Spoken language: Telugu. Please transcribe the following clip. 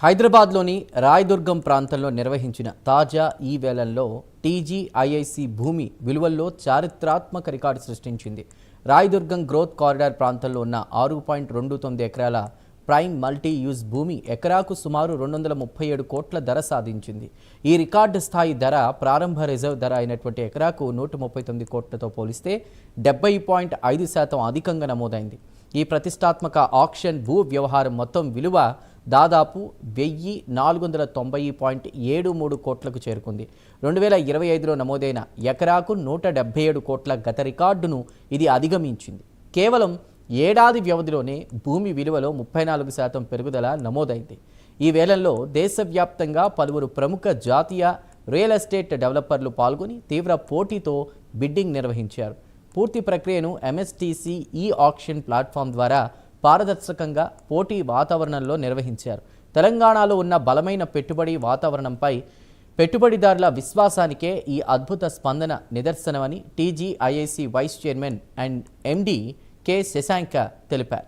హైదరాబాద్లోని రాయదుర్గం ప్రాంతంలో నిర్వహించిన తాజా ఈ వేలంలో టీజీఐఐసి భూమి విలువల్లో చారిత్రాత్మక రికార్డు సృష్టించింది. రాయదుర్గం గ్రోత్ కారిడార్ ప్రాంతంలో ఉన్న 6.29 ఎకరాల ప్రైమ్ మల్టీ యూజ్ భూమి ఎకరాకు సుమారు 237 కోట్ల ధర సాధించింది. ఈ రికార్డు స్థాయి ధర ప్రారంభ రిజర్వ్ ధర అయినటువంటి ఎకరాకు 139 కోట్లతో పోలిస్తే 70.5% అధికంగా నమోదైంది. ఈ ప్రతిష్టాత్మక ఆక్షన్ భూ వ్యవహారం మొత్తం విలువ దాదాపు 1490.73 కోట్లకు చేరుకుంది. 2025లో నమోదైన ఎకరాకు 177 కోట్ల గత రికార్డును ఇది అధిగమించింది. కేవలం ఏడాది వ్యవధిలోనే భూమి విలువలో 34% పెరుగుదల నమోదైంది. ఈ వేలంలో దేశవ్యాప్తంగా పలువురు ప్రముఖ జాతీయ రియల్ ఎస్టేట్ డెవలపర్లు పాల్గొని తీవ్ర పోటీతో బిడ్డింగ్ నిర్వహించారు. పూర్తి ప్రక్రియను ఎంఎస్టీసీ ఈ ఆక్షన్ ప్లాట్ఫామ్ ద్వారా పారదర్శకంగా పోటీ వాతావరణంలో నిర్వహించారు. తెలంగాణలో ఉన్న బలమైన పెట్టుబడి వాతావరణంపై పెట్టుబడిదారుల విశ్వాసానికే ఈ అద్భుత స్పందన నిదర్శనమని TGIIC vice chairman and MD K Shashanka తెలిపారు.